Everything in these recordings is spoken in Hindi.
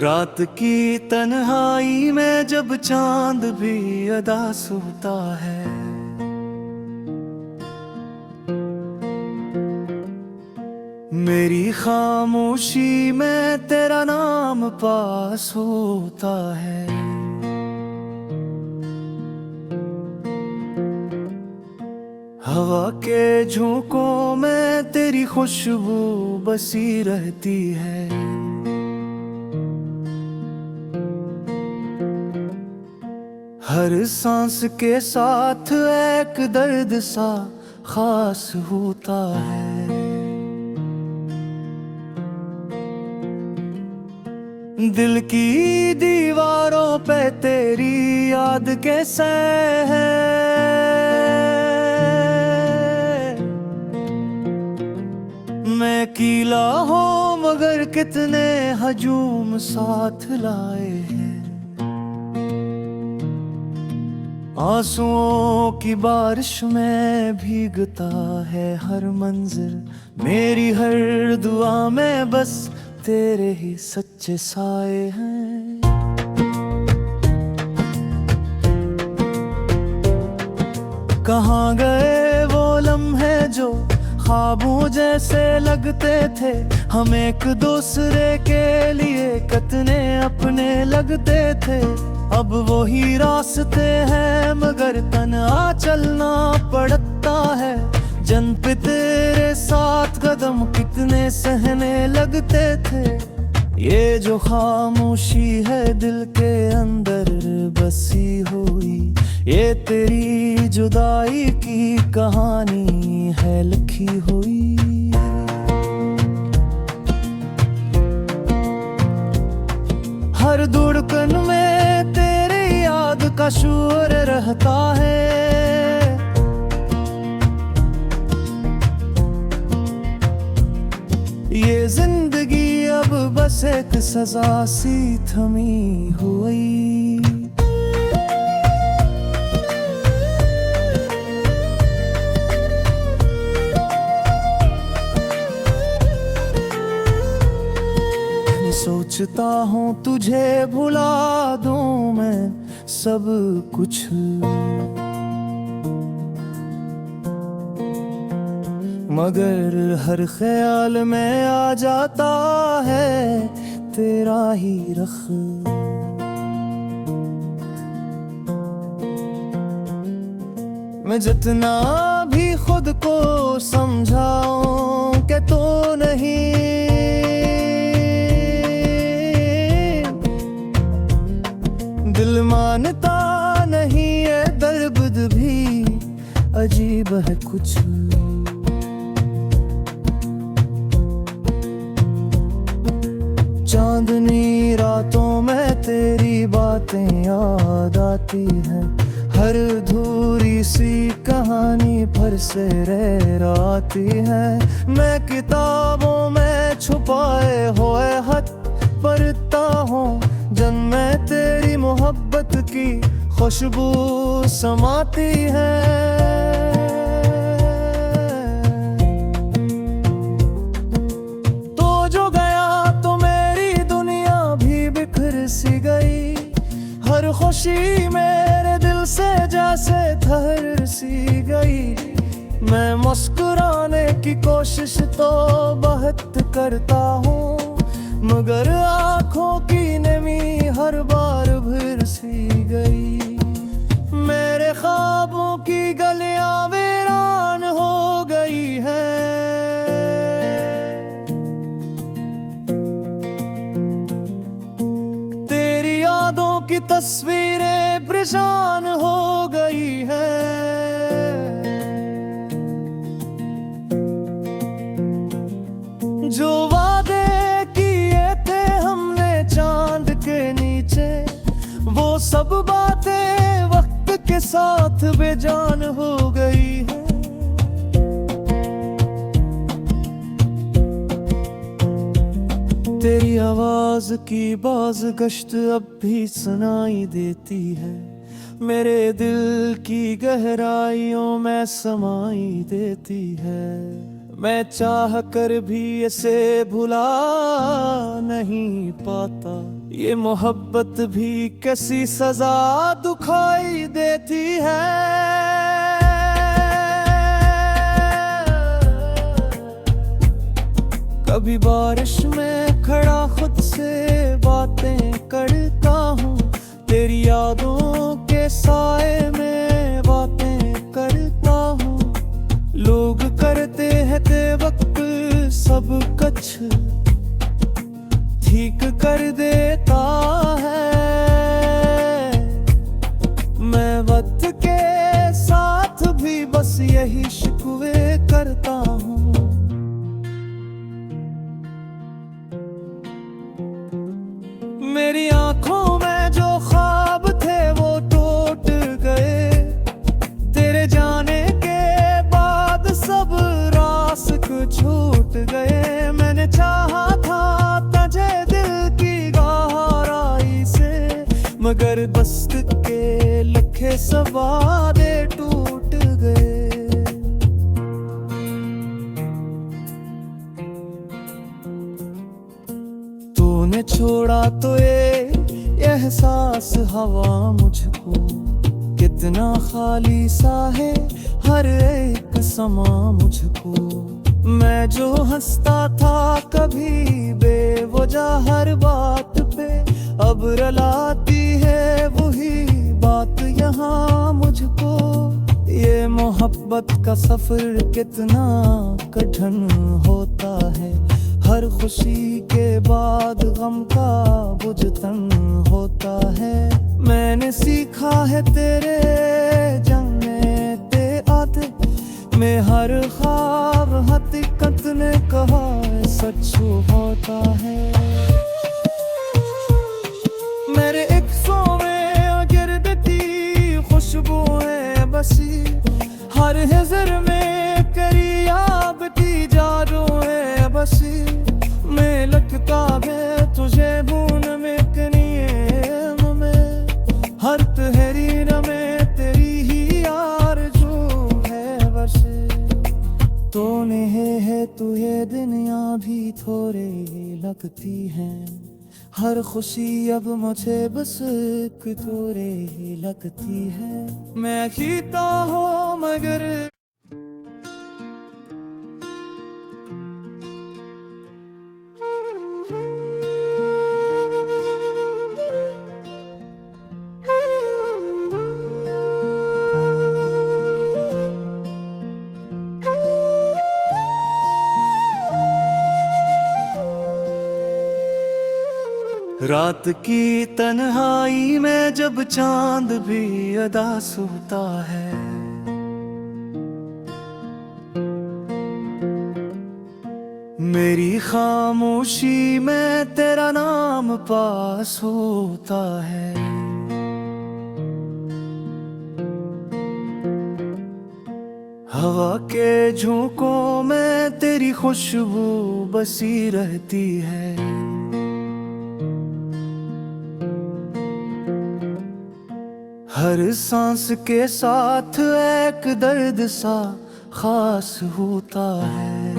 रात की तन्हाई में जब चांद भी अदा सोता है, मेरी खामोशी में तेरा नाम पास होता है। हवा के झोंकों में तेरी खुशबू बसी रहती है। हर सांस के साथ एक दर्द सा खास होता है। दिल की दीवारों पे तेरी याद कैसे है। मैं अकेला हूँ मगर कितने हजूम साथ लाए हैं। आंसुओं की बारिश में भीगता है हर मंजिल, मेरी हर दुआ में बस तेरे ही सच्चे साए हैं। कहाँ गए वो लम्हे जो ख्वाबों जैसे लगते थे, हम एक दूसरे के लिए कितने अपने लगते थे। अब वही रास्ते हैं मगर तन्हा चलना पड़ता है। जन पे तेरे साथ कदम कितने सहने लगते थे। ये जो खामोशी है दिल के अंदर बसी हुई, ये तेरी जुदाई की कहानी है लिखी हुई। हर धड़कन में तेरी याद का शोर रहता है। ये जिंदगी अब बस एक सजा सी थमी हुई। सोचता हूँ तुझे भुला दूँ मैं सब कुछ, मगर हर ख्याल में आ जाता है तेरा ही रख। मैं जितना भी खुद को समझाऊं कि तो नहीं, दिल मानता नहीं है दर्द भी अजीब है कुछ। चांदनी रातों में तेरी बातें याद आती हैं। हर अधूरी सी कहानी फिर से रहती है। मैं किताबों में छुपाए हुए खत पढ़ता हूँ, जन में तेरी मोहब्बत की खुशबू समाती है। तो जो गया तो मेरी दुनिया भी बिखर सी गई। हर खुशी मेरे दिल से जैसे ठहर सी गई। मैं मुस्कुराने की कोशिश तो बहुत करता हूँ, मगर आँखों की नमी हर बार भर सी गई। मेरे ख्वाबों की गलियां वीरान हो गई है। तेरी यादों की तस्वीरें परेशान हो गई है। जो वादे के नीचे, वो सब बातें वक्त के साथ बेजान हो गई है। तेरी आवाज की बाज गश्त अब भी सुनाई देती है। मेरे दिल की गहराइयों में समाई देती है। मैं चाह कर भी इसे भुला नहीं पाता। ये मोहब्बत भी कैसी सजा दुखाई देती है। कभी बारिश में खड़ा खुद से बातें करता हूँ, तेरी यादों के साए में बातें करता हूँ। लोग करते हैं ते वक्त सब कुछ ठीक कर देता है। मैं वक्त के साथ भी बस यही शिकवे करता हूँ। मेरी आंखों में जो ख्वाब थे वो टूट गए, तेरे जाने के बाद सब रास्क छूट गए। मैंने चाहा था तुझे दिल की गहराई से, मगर दस्त के लखे सवादे टूट गए। तूने छोड़ा तो ये एहसास हवा मुझको, कितना खाली सा है हर एक समा मुझको। मैं जो हंसता था कभी बेवजह हर बात पे, अब रुलाती है वही बात यहाँ मुझको। ये मोहब्बत का सफर कितना कठिन होता है, हर खुशी के बाद गम का बुझतन होता है। मैंने सीखा है तेरे जंग ते आते में हर ख्वाब हकीकत ने कहा सच होता है। मेरे एक सौ में गिरती खुशबुएं बसी, हर हिजर में करी आबती जादुएं बसी। मैं लगता है तुझे बून में कनिए में, हर तहरीर में तेरी ही आरज़ू है बस। तो है तू ये दुनिया भी थोड़े लगती है, हर खुशी अब मुझे बस एक थोड़े लगती है। मैं जीता हूँ मगर रात की तन्हाई में जब चांद भी अदास होता है, मेरी खामोशी में तेरा नाम पास होता है। हवा के झोंकों में तेरी खुशबू बसी रहती है। हर सांस के साथ एक दर्द सा खास होता है।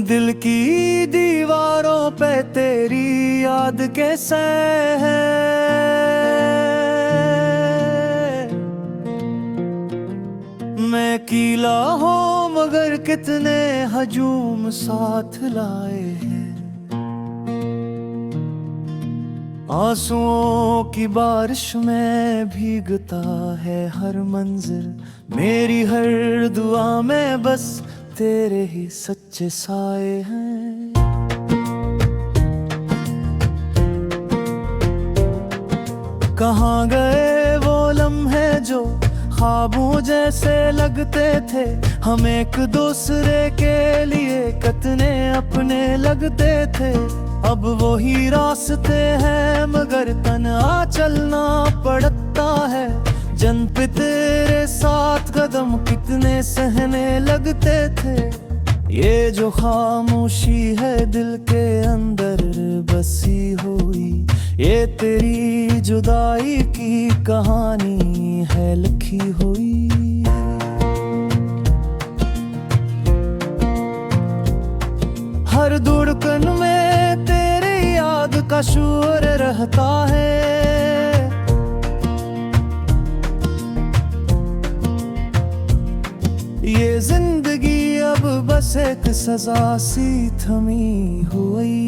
दिल की दीवारों पे तेरी याद कैसे है। मैं अकेला हूँ मगर कितने हजूम साथ लाए हैं। आंसुओं की बारिश में भीगता है हर मंजिल, मेरी हर दुआ में बस तेरे ही सच्चे साए हैं। कहाँ गए वो लम्हे जो ख्वाबों जैसे लगते थे, हम एक दूसरे के लिए कितने अपने लगते थे। अब वही रास्ते हैं मगर तन्हा चलना पड़ता है। जन पे तेरे साथ कदम कितने सहने लगते थे। ये जो खामोशी है दिल के अंदर बसी हुई, ये तेरी जुदाई की कहानी है लिखी हुई। धड़कन में तेरी याद का शोर रहता है। ये जिंदगी अब बस एक सजा सी थमी हुई।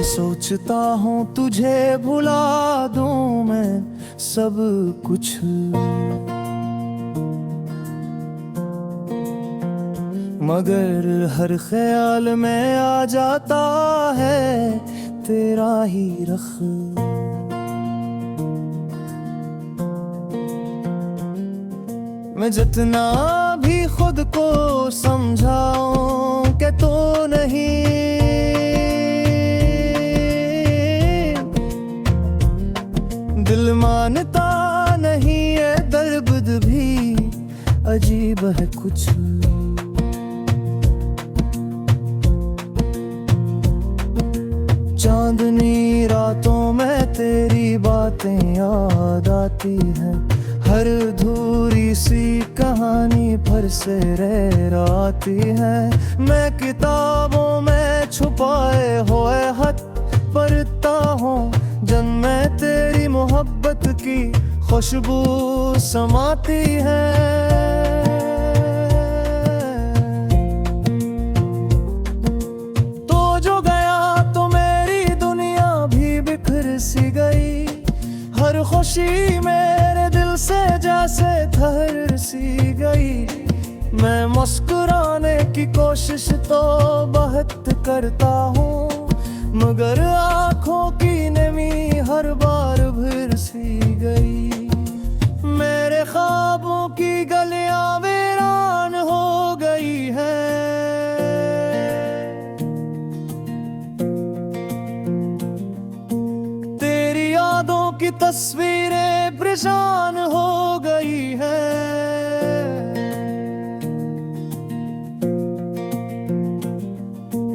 सोचता हूँ तुझे भुला दूँ मैं सब कुछ, मगर हर ख्याल में आ जाता है तेरा ही रख। मैं जितना भी खुद को समझाऊं कि तो नहीं, दिल मानता नहीं है, दर्द भी अजीब है कुछ। चांदनी रातों में तेरी बातें याद आती हैं, हर अधूरी सी कहानी पर से रह आती है। मैं किताबों में छुपाए हुए खत पढ़ता हूँ, जन में तेरी मोहब्बत की खुशबू समाती है। तो जो गया तो मेरी दुनिया भी बिखर सी गई, हर खुशी मेरे दिल से जैसे ठहर सी गई। मैं मुस्कुराने की कोशिश तो बहुत करता हूँ, मगर आँखों की नमी हर बार भर सी गई। मेरे ख्वाबों की गलियां वीरान हो गई है, तेरी यादों की तस्वीरें परेशान हो गई है।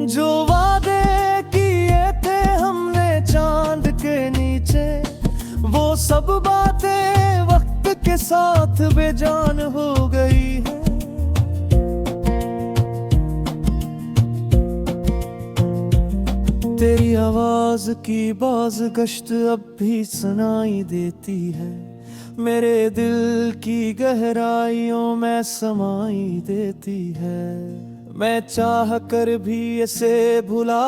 जो वादे चांद के नीचे, वो सब बातें वक्त के साथ बेजान हो गई है। तेरी आवाज की बाज गश्त अब भी सुनाई देती है, मेरे दिल की गहराइयों में समाई देती है। मैं चाह कर भी इसे भुला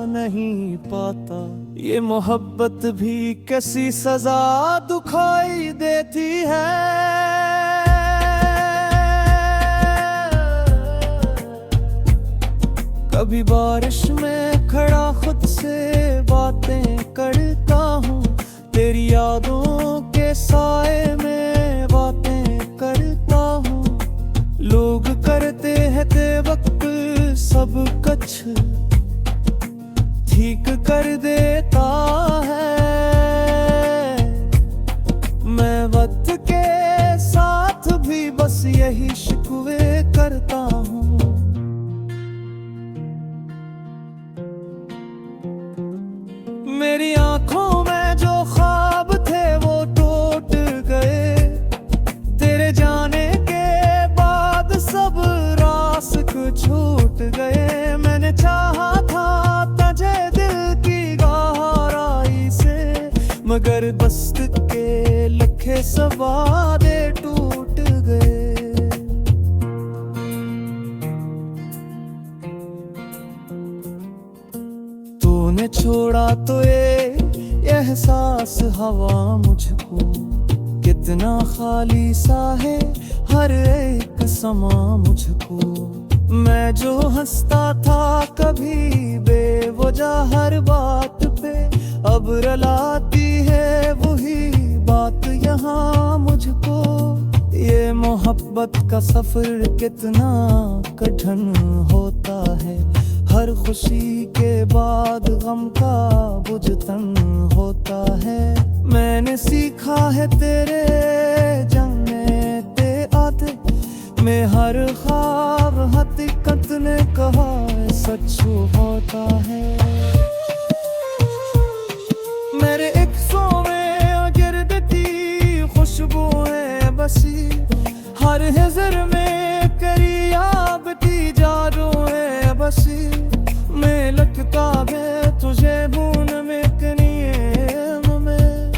नहीं पाता, ये मोहब्बत भी कैसी सजा दुखाई देती है। कभी बारिश में खड़ा खुद से बातें करता हूँ, तेरी यादों के साए में बातें करता हूँ। लोग करते हैं ते वक्त सब कुछ ठीक कर देता है, मैं वक्त के साथ भी बस यही शिकवे करता हूँ। मेरी आंखों में जो ख्वाब थे वो टूट गए, तेरे जाने के बाद सब रास्ते छूट गए। मैंने चाहा था तुझे दिल की गहराई से, मगर दस्त के लिखे सब वादे टूट गए। तूने छोड़ा तो ये एहसास हवा मुझको, कितना खाली सा है हर एक समा मुझको। मैं जो हंसता था कभी बेवजह हर बात पे, अब रुलाती है वही बात यहाँ मुझको। ये मोहब्बत का सफर कितना कठिन होता है, हर खुशी के बाद गम का बुझतन होता है। मैंने सीखा है तेरे जन्नते आते में हर ख्वाब हकीकत ने कहा सच होता है। मेरे एक सौ में गिरद थी खुशबू है बसी, हर हिजर में करी आबती जादू है बसी। मैं लगता है तुझे भून में कनीम में,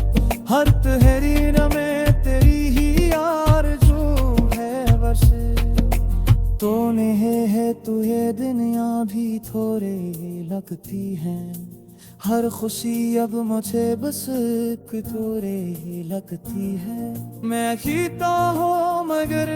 हर तहरीर में तेरी ही आरज़ू है बसे। तो नहीं है तुझे दुनिया भी थोड़े लगती है, हर खुशी अब मुझे बस एक थोड़े लगती है। मैं जीता हूँ मगर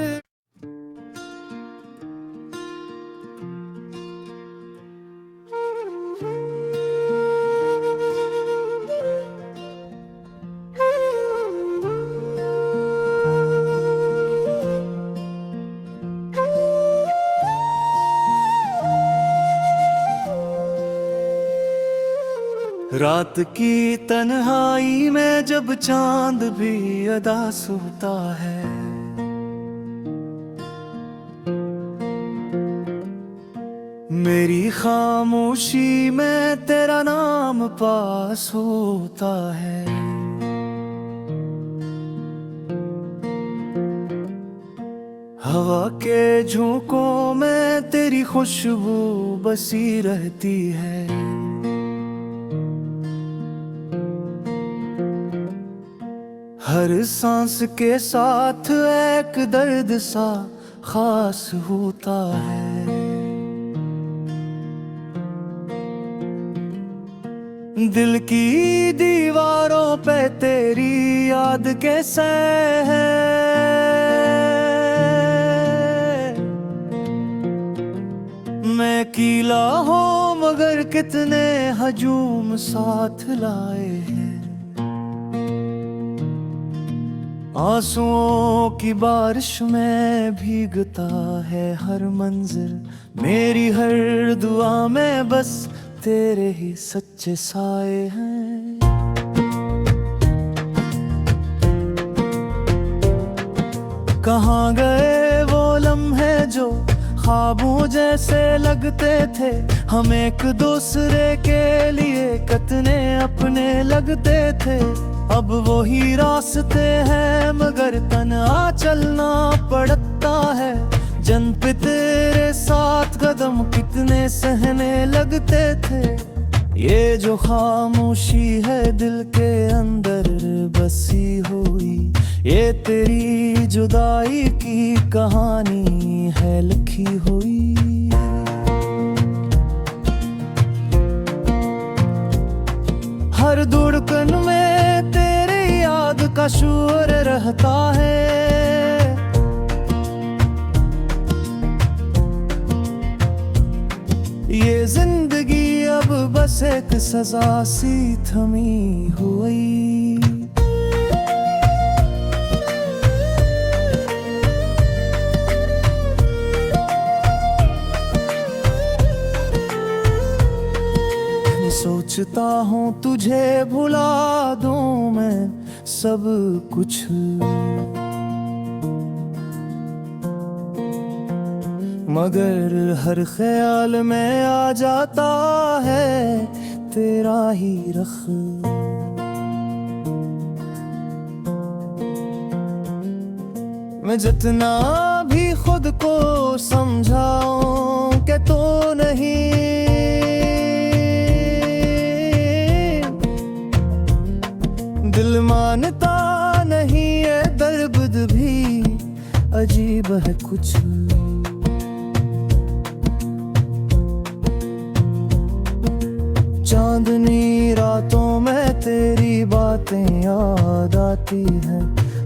रात की तन्हाई में जब चांद भी अदास होता है, मेरी खामोशी में तेरा नाम पास होता है। हवा के झोंकों में तेरी खुशबू बसी रहती है। हर सांस के साथ एक दर्द सा खास होता है। दिल की दीवारों पे तेरी याद कैसे है, मैं अकेला हूँ मगर कितने हजूम साथ लाए हैं। आंसुओं की बारिश में भीगता है हर मंजिल, मेरी हर दुआ में बस तेरे ही सच्चे साए हैं। कहाँ गए वो लम्हे जो ख्वाबों जैसे लगते थे, हम एक दूसरे के लिए कितने अपने लगते थे। अब वही रास्ते हैं मगर तन्हा चलना पड़ता है। जन पे तेरे साथ कदम कितने सहने लगते थे। ये जो खामोशी है दिल के अंदर बसी हुई, ये तेरी जुदाई की कहानी है लिखी हुई। हर धड़कन में तेरी याद का शोर रहता है। ये जिंदगी अब बस एक सजा सी थमी हुई। सोचता हूँ तुझे भुला दूँ मैं सब कुछ, मगर हर ख्याल में आ जाता है तेरा ही रख। मैं जितना भी खुद को समझाऊं कि तो नहीं, दिल मानता नहीं है दर्द भी अजीब है कुछ। चांदनी रातों में तेरी बातें याद आती हैं,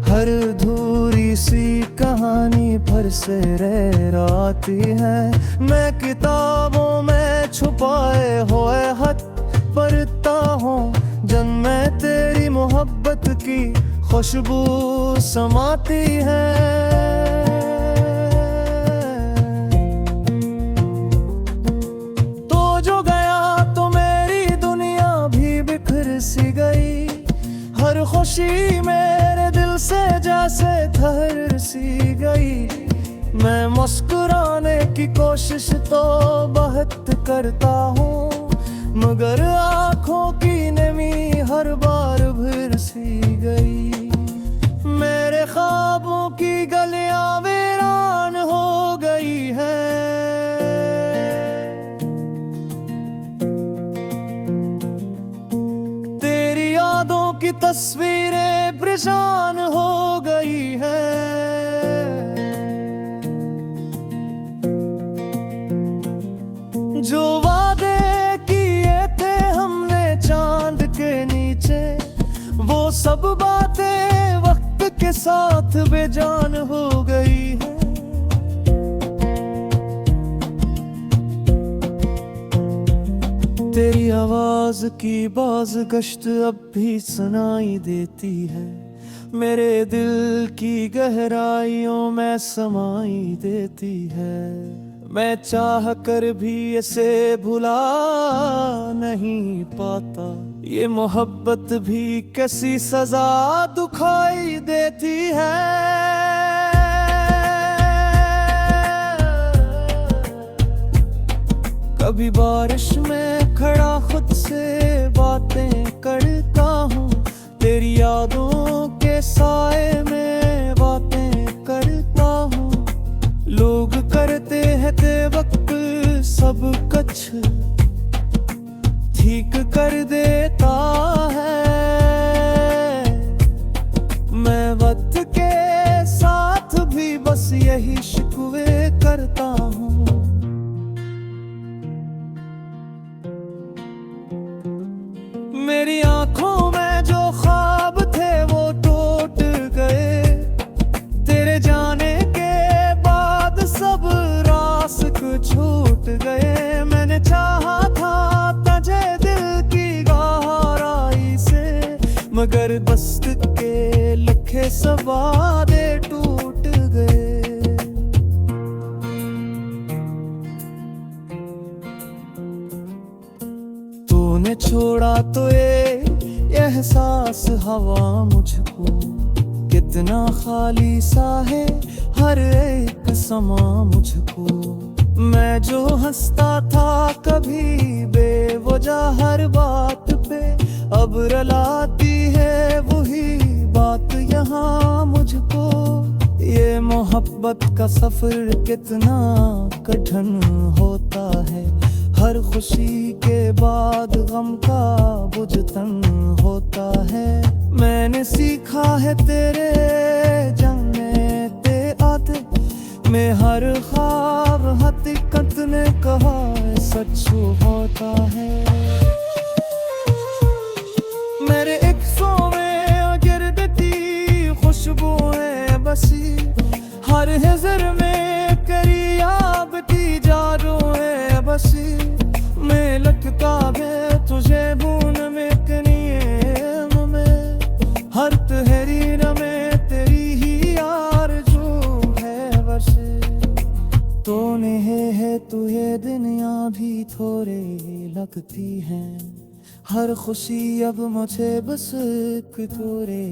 हर अधूरी सी कहानी फिर से रहती है। मैं किताबों में छुपाए हुए खत पढ़ता हूँ, जन में तेरी मोहब्बत की खुशबू समाती है। तो जो गया तो मेरी दुनिया भी बिखर सी गई, हर खुशी मेरे दिल से जैसे ठहर सी गई। मैं मुस्कुराने की कोशिश तो बहुत करता हूँ, मगर आँखों की नमी हर बार फिर सी गई। मेरे ख्वाबों की गलियां वीरान हो गई है। तेरी यादों की तस्वीरें परेशान हो गई है। जो वादे किए थे हमने चांद के नीचे, वो सब बातें वक्त के साथ बेजान हो गई है। तेरी आवाज की बाज गश्त अब भी सुनाई देती है। मेरे दिल की गहराइयों में समाई देती है। मैं चाह कर भी इसे भुला नहीं पाता। ये मोहब्बत भी कैसी सजा दुखाई देती है। कभी बारिश में खड़ा खुद से बातें करता हूँ। तेरी यादों के साए में बातें करता हूँ। लोग करते हैं ते वक्त सब कुछ ठीक कर देता है। मैं वक्त के साथ भी बस यही शिकवे करता हूँ। मेरी आंखों में जो ख्वाब थे वो टूट गए। तेरे जाने के बाद सब रास्ते छूट गए। मैंने चाहा था तुझे दिल की गहराई से, मगर दस्त के लिखे सब वादे टूट गए। तूने छोड़ा तो ये एहसास हवा मुझको, कितना खाली सा है हर एक समा मुझको। मैं जो हंसता था कभी बेवजह हर बात पे, अब रुलाती है वही बात यहाँ मुझको। ये मोहब्बत का सफर कितना कठिन होता है। हर खुशी के बाद गम का बुझतन होता है। मैंने सीखा है तेरे जन्नते आते में हर ख्वाब हकीकत ने कहा सच होता है। मेरे अक्सों में गिरती खुशबुएं बसी, हर हिजर में करियाबती जादुएं बसी। मैं लगता है तुझे बूंद में कनीम में, हर तहरीर में तेरी ही आरज़ू है बसे। तूने है तू ये दुनिया भी थोड़े लगती है। हर खुशी अब मुझे बस थोड़े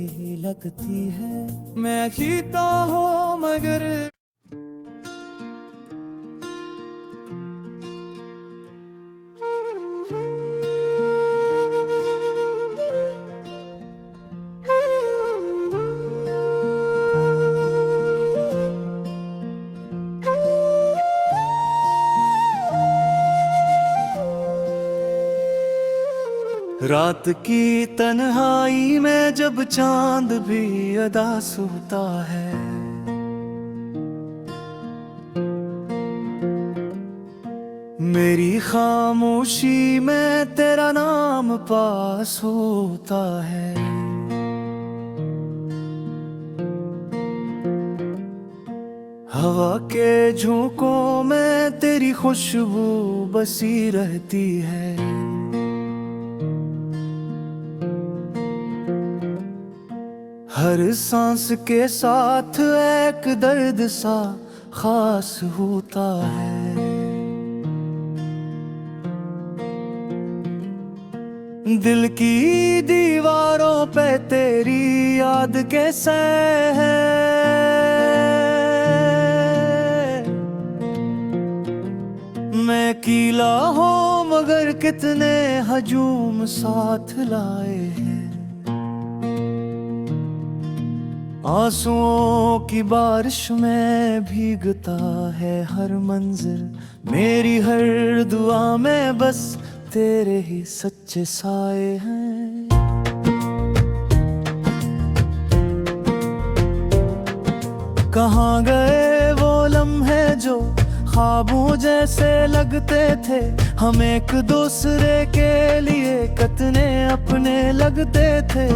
लगती है। मैं जीता हूँ मगर रात की तन्हाई में जब चांद भी अदास होता है, मेरी खामोशी में तेरा नाम पास होता है। हवा के झोंकों में तेरी खुशबू बसी रहती है। हर सांस के साथ एक दर्द सा खास होता है। दिल की दीवारों पे तेरी याद कैसे है। मैं अकेला हूँ मगर कितने हजूम साथ लाए हैं। आंसुओं की बारिश में भीगता है हर मंजिल, मेरी हर दुआ में बस तेरे ही सच्चे साए हैं। कहाँ गए वो लम्हे जो ख्वाबों जैसे लगते थे, हम एक दूसरे के लिए कितने अपने लगते थे।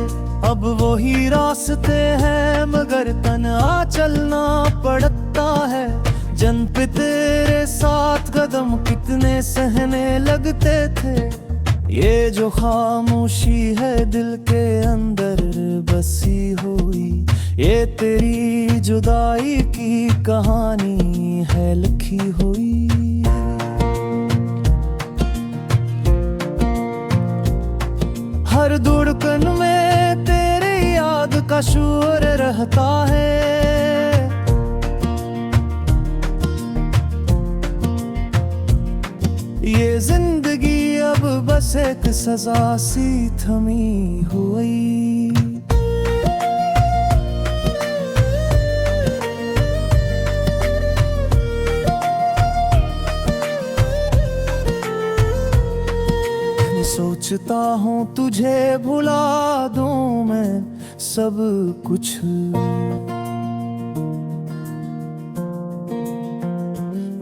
अब वही रास्ते हैं मगर तन्हा चलना पड़ता है, जन पे तेरे साथ कदम कितने सहने लगते थे। ये जो खामोशी है दिल के अंदर बसी हुई, ये तेरी जुदाई की कहानी है लिखी हुई। हर धड़कन में तेरी याद का शोर रहता है, ये जिंदगी अब बस एक सजा सी थमी हुई। सोचता हूँ तुझे भुला दूँ मैं सब कुछ,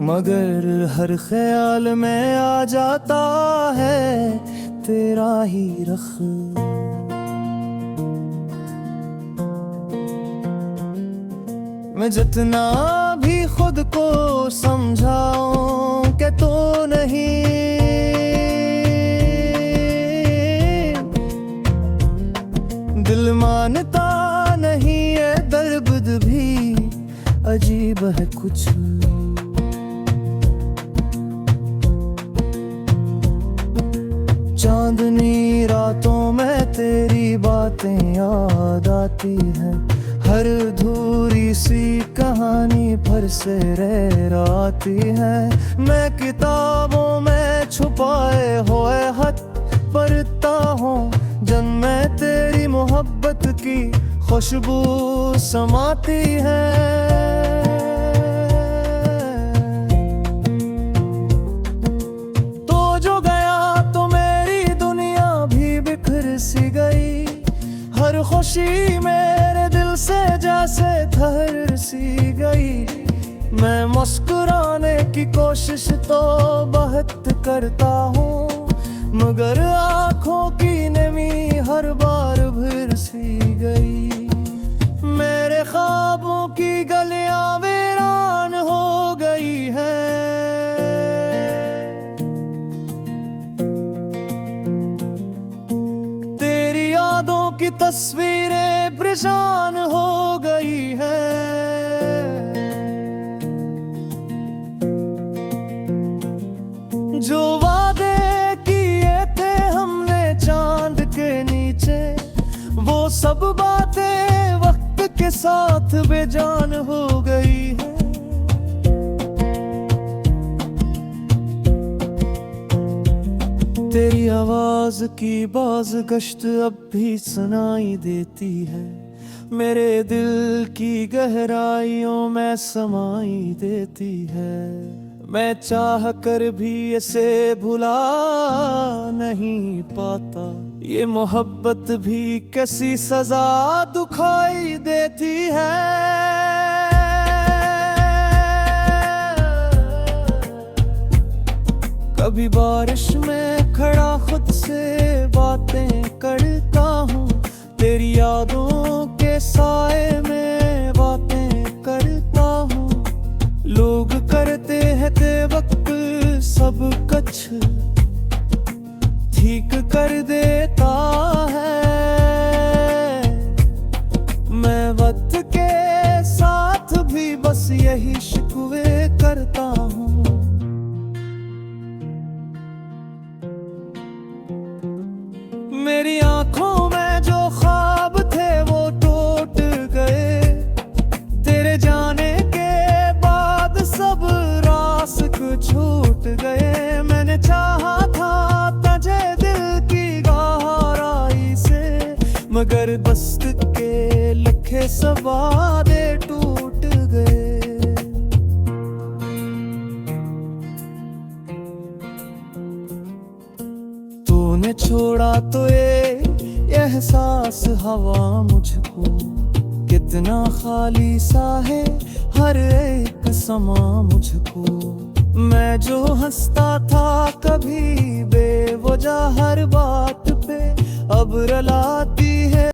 मगर हर ख्याल में आ जाता है तेरा ही रख। मैं जितना भी खुद को समझाऊं कि तो नहीं, दिल मानता नहीं है, दर्द भी अजीब है कुछ। चांदनी रातों में तेरी बातें याद आती हैं, हर अधूरी सी कहानी फिर से रहती है। मैं किताबों में छुपाए हुए खत पढ़ता हूँ, जन में तेरी मोहब्बत की खुशबू समाती है। तो जो गया तो मेरी दुनिया भी बिखर सी गई, हर खुशी मेरे दिल से जैसे ठहर सी गई। मैं मुस्कुराने की कोशिश तो बहुत करता हूँ, मगर आँखों की नमी हर बार भर सी गई। मेरे ख्वाबों की गलियां वीरान हो गई है, तेरी यादों की तस्वीरें परेशान हो गई है। जो वादे वो सब बातें वक्त के साथ बेजान हो गई है। तेरी आवाज की बाज गश्त अब भी सुनाई देती है, मेरे दिल की गहराइयों में समाई देती है। मैं चाह कर भी इसे भुला नहीं पाता, ये मोहब्बत भी कैसी सजा दुखाई देती है। कभी बारिश में खड़ा खुद से बातें करता हूँ, तेरी यादों के साए में बातें करता हूँ। लोग करते हैं ते वक्त सब कुछ ठीक कर देता है, मैं वक्त के साथ भी बस यही शिकवे करता हूँ। मेरी आंखों में जो ख्वाब थे वो टूट गए, तेरे जाने के बाद सब रास्ते छूट गए। मैंने चाहा था तुझे दिल की गहराई से, मगर बस्त के लखे सब वादे टूट गए। तूने छोड़ा तो ये एहसास हवा मुझको, कितना खाली सा है हर एक समा मुझको। मैं जो हंसता था कभी बेवजह हर बात पे, अब रलाती है